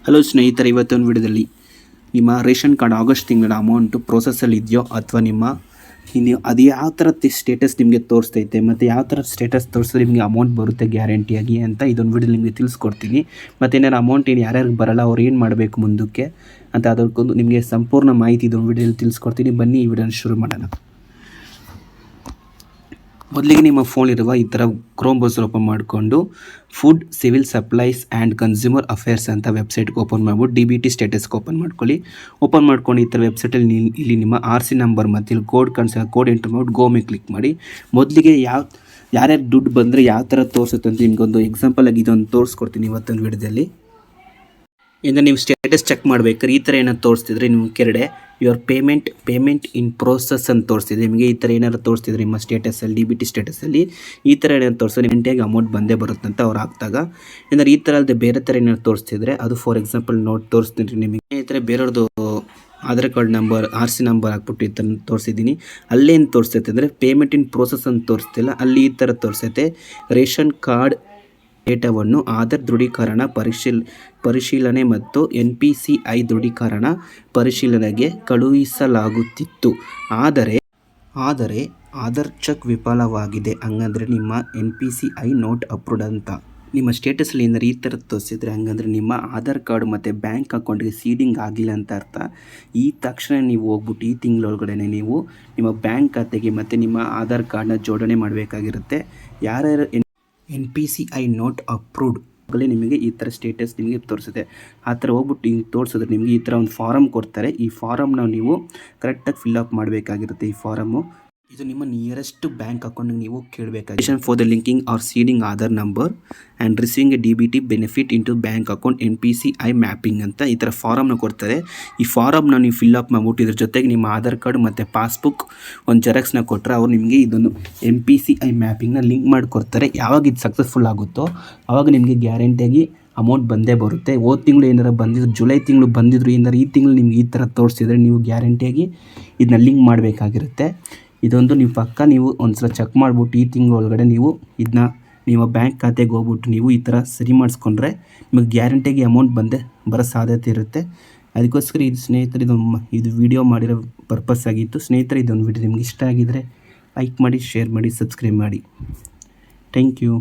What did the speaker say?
Hello ಸ್ನೇಹಿತರೆ, ಇವತ್ತೊಂದು ವಿಡಿಯೋದಲ್ಲಿ ನಿಮ್ಮ ರೇಷನ್ ಕಾರ್ಡ್ ಆಗಸ್ಟ್ ತಿಂಗಳ ಅಮೌಂಟು ಪ್ರೋಸೆಸ್ಸಲ್ಲಿ ಇದೆಯೋ ಅಥವಾ ನೀವು ಅದು ಯಾವ ಥರ ಸ್ಟೇಟಸ್ ನಿಮಗೆ ತೋರಿಸ್ತೈತೆ ಮತ್ತು ಯಾವ ಥರ ಸ್ಟೇಟಸ್ ತೋರಿಸಿದ್ರೆ ನಿಮಗೆ ಅಮೌಂಟ್ ಬರುತ್ತೆ ಗ್ಯಾರಂಟಿಯಾಗಿ ಅಂತ ಇದೊಂದು ವಿಡಿಯೋ ನಿಮಗೆ ತಿಳಿಸ್ಕೊಡ್ತೀನಿ. ಮತ್ತು ಏನಾರು ಅಮೌಂಟ್ ಯಾರ್ಯಾರಿಗೆ ಬರೋಲ್ಲ ಅವ್ರು ಏನು ಮಾಡಬೇಕು ಮುಂದಕ್ಕೆ ಅಂತ ಅದಕ್ಕೊಂದು ನಿಮಗೆ ಸಂಪೂರ್ಣ ಮಾಹಿತಿ ಇದೊಂದು ವಿಡಿಯೋದಲ್ಲಿ ತಿಳಿಸ್ಕೊಡ್ತೀನಿ. ಬನ್ನಿ ಈ ವಿಡಿಯೋನ ಶುರು ಮಾಡೋಣ. ಮೊದಲಿಗೆ ನಿಮ್ಮ ಫೋನಿರುವ ಈ ಥರ ಕ್ರೋಮ್ ಬ್ರೌಸರ್ ಓಪನ್ ಮಾಡಿಕೊಂಡು food civil supplies and consumer affairs ಅಂತ ವೆಬ್ಸೈಟ್ಗೆ ಓಪನ್ ಮಾಡ್ಬಿಟ್ಟು DBT ಸ್ಟೇಟಸ್ಗೆ ಓಪನ್ ಮಾಡ್ಕೊಳ್ಳಿ. ಓಪನ್ ಮಾಡ್ಕೊಂಡು ಈ ಥರ ವೆಬ್ಸೈಟಲ್ಲಿ ಇಲ್ಲಿ ನಿಮ್ಮ RC ನಂಬರ್ ಮತ್ತು ಇಲ್ಲಿ ಕೋಡ್ ಎಂಟ್ರ್ ಮಾಡಿ ಗೋ ಮೇಲೆ ಕ್ಲಿಕ್ ಮಾಡಿ. ಮೊದಲಿಗೆ ಯಾರ್ಯಾರು ದುಡ್ಡು ಬಂದರೆ ಯಾವ ಥರ ತೋರಿಸುತ್ತೆ ಅಂತ ನಿಮಗೊಂದು ಎಕ್ಸಾಂಪಲ್ ಆಗಿ ಇದೊಂದು ತೋರಿಸ್ಕೊಡ್ತೀನಿ ಇವತ್ತೊಂದು ವಿಡಿಯೋದಲ್ಲಿ. ಇನ್ನು ನೀವು ಸ್ಟೇಟಸ್ ಚೆಕ್ ಮಾಡಬೇಕಾದ್ರೆ ಈ ಥರ ಏನಾದ್ರು ತೋರಿಸ್ತಿದ್ರೆ ನಿಮ್ಗೆ ಕೆರಡೆ ಯುವರ್ ಪೇಮೆಂಟ್ ಇನ್ ಪ್ರೋಸೆಸ್ ಅಂತ ತೋರಿಸ್ತಿದೆ. ನಿಮಗೆ ಈ ಥರ ಏನಾದ್ರು ತೋರಿಸ್ತಿದ್ರೆ ನಿಮ್ಮ ಸ್ಟೇಟಸಲ್ಲಿ DBT ಸ್ಟೇಟಸಲ್ಲಿ ಈ ಥರ ಏನಾದ್ರು ತೋರಿಸಿದ್ರೆ ಗಂಟೆಗೆ ಅಮೌಂಟ್ ಬಂದೇ ಬರುತ್ತೆ ಅಂತ ಅವ್ರು ಹಾಕ್ದಾಗ. ಏನಾದ್ರು ಈ ಥರ ಅಲ್ಲದೆ ಬೇರೆ ಥರ ಏನಾದ್ರು ತೋರಿಸ್ತಿದ್ರೆ ಅದು ಫಾರ್ ಎಕ್ಸಾಂಪಲ್ ತೋರಿಸ್ತೀನಿ ನಿಮಗೆ. ಈ ಥರ ಬೇರೆಯವ್ರದ್ದು Aadhaar card number RC number ಹಾಕ್ಬಿಟ್ಟು ಈ ಥರ ತೋರಿಸಿದ್ದೀನಿ. ಅಲ್ಲೇನು ತೋರಿಸ್ತೈತೆ ಅಂದರೆ ಪೇಮೆಂಟ್ ಇನ್ ಪ್ರೋಸೆಸ್ ಅಂತ ತೋರಿಸ್ತಿಲ್ಲ, ಅಲ್ಲಿ ಈ ಥರ ತೋರಿಸ್ತೈತೆ ರೇಷನ್ ಕಾರ್ಡ್ ಡೇಟಾವನ್ನು ಆಧಾರ್ ದೃಢೀಕರಣ ಪರಿಶೀಲನೆ ಮತ್ತು NPCI ದೃಢೀಕರಣ ಪರಿಶೀಲನೆಗೆ ಕಳುಹಿಸಲಾಗುತ್ತಿತ್ತು. ಆದರೆ ಆಧಾರ್ ಚೆಕ್ ವಿಫಲವಾಗಿದೆ. ಹಂಗಂದರೆ ನಿಮ್ಮ NPCI ನೋಟ್ ಅಪ್ರೂವ್ಡ್ ಅಂತ ನಿಮ್ಮ ಸ್ಟೇಟಸಲ್ಲಿ ಏನಾರು ಈ ಥರ ತೋರಿಸಿದ್ರೆ ಹಂಗಂದರೆ ನಿಮ್ಮ ಆಧಾರ್ ಕಾರ್ಡ್ ಮತ್ತು ಬ್ಯಾಂಕ್ ಅಕೌಂಟ್ಗೆ ಸೀಡಿಂಗ್ ಆಗಿಲ್ಲ ಅಂತ ಅರ್ಥ. ಈ ತಕ್ಷಣ ನೀವು ಹೋಗ್ಬಿಟ್ಟು ಈ ತಿಂಗಳೊಳಗಡೆ ನೀವು ನಿಮ್ಮ ಬ್ಯಾಂಕ್ ಖಾತೆಗೆ ಮತ್ತು ನಿಮ್ಮ ಆಧಾರ್ ಕಾರ್ಡ್ನ ಜೋಡಣೆ ಮಾಡಬೇಕಾಗಿರುತ್ತೆ. ಯಾರ್ಯಾರು NPCI ನೋಟ್ ಅಪ್ರೂವ್ಡ್ ನಿಮಗೆ ಈ ಥರ ಸ್ಟೇಟಸ್ ನಿಮಗೆ ತೋರಿಸುತ್ತೆ. ಆ ಥರ ಹೋಗ್ಬಿಟ್ಟು ಹಿಂಗೆ ತೋರಿಸಿದ್ರೆ ನಿಮಗೆ ಈ ಥರ ಒಂದು ಫಾರಮ್ ಕೊಡ್ತಾರೆ. ಈ ಫಾರಮ್ನ ನೀವು ಕರೆಕ್ಟಾಗಿ ಫಿಲ್ಅಪ್ ಮಾಡಬೇಕಾಗಿರುತ್ತೆ. ಈ ಫಾರಮ್ಮು ಇದು ನಿಮ್ಮ ನಿಯರೆಸ್ಟ್ ಬ್ಯಾಂಕ್ ಅಕೌಂಟಿಗೆ ನೀವು ಕೇಳಬೇಕಾಗಿದೆ. For the linking or seeding Aadhaar number and receiving a DBT benefit into bank account NPCI mapping ಅಂತ ಈ ಥರ ಫಾರಮ್ನ ಕೊಡ್ತಾರೆ. ಈ ಫಾರಮ್ನ ನೀವು ಫಿಲ್ಅಪ್ ಮಾಡ್ಬಿಟ್ಟು ಇದ್ರ ಜೊತೆಗೆ ನಿಮ್ಮ ಆಧಾರ್ ಕಾರ್ಡ್ ಮತ್ತು ಪಾಸ್ಬುಕ್ ಒಂದು ಜೆರಾಕ್ಸ್ನ ಕೊಟ್ಟರೆ ಅವ್ರು ನಿಮಗೆ ಇದೊಂದು NPCI ಮ್ಯಾಪಿಂಗ್ನ ಲಿಂಕ್ ಮಾಡಿಕೊಡ್ತಾರೆ. ಯಾವಾಗ ಇದು ಸಕ್ಸಸ್ಫುಲ್ ಆಗುತ್ತೋ ಆವಾಗ ನಿಮಗೆ ಗ್ಯಾರಂಟಿಯಾಗಿ ಅಮೌಂಟ್ ಬಂದೇ ಬರುತ್ತೆ. ಹೋದ ತಿಂಗಳು ಏನಾರು ಬಂದಿದ್ರು, ಜುಲೈ ತಿಂಗಳು ಬಂದಿದ್ರು, ಏನಾರು ಈ ತಿಂಗಳು ನಿಮ್ಗೆ ಈ ಥರ ತೋರಿಸಿದ್ರೆ ನೀವು ಗ್ಯಾರಂಟಿಯಾಗಿ ಇದನ್ನ ಲಿಂಕ್ ಮಾಡಬೇಕಾಗಿರುತ್ತೆ. ಇದೊಂದು ನೀವು ಪಕ್ಕ ನೀವು ಒಂದ್ಸಲ ಚೆಕ್ ಮಾಡಿಬಿಟ್ಟು ಈ ತಿಂಗಳೊಳಗಡೆ ನೀವು ಇದನ್ನ ನಿಮ್ಮ ಬ್ಯಾಂಕ್ ಖಾತೆಗೆ ಹೋಗ್ಬಿಟ್ಟು ನೀವು ಈ ಥರ ಸರಿ ಮಾಡಿಸ್ಕೊಂಡ್ರೆ ನಿಮಗೆ ಗ್ಯಾರಂಟಿಯಾಗಿ ಅಮೌಂಟ್ ಬರೋ ಸಾಧ್ಯತೆ ಇರುತ್ತೆ. ಅದಕ್ಕೋಸ್ಕರ ಇದು ಸ್ನೇಹಿತರೆ ಇದು ವಿಡಿಯೋ ಮಾಡಿರೋ ಪರ್ಪಸ್ ಆಗಿತ್ತು. ಸ್ನೇಹಿತರೆ, ಇದೊಂದು ವಿಡಿಯೋ ನಿಮ್ಗೆ ಇಷ್ಟ ಆಗಿದ್ದರೆ ಲೈಕ್ ಮಾಡಿ, ಶೇರ್ ಮಾಡಿ, ಸಬ್ಸ್ಕ್ರೈಬ್ ಮಾಡಿ. Thank you.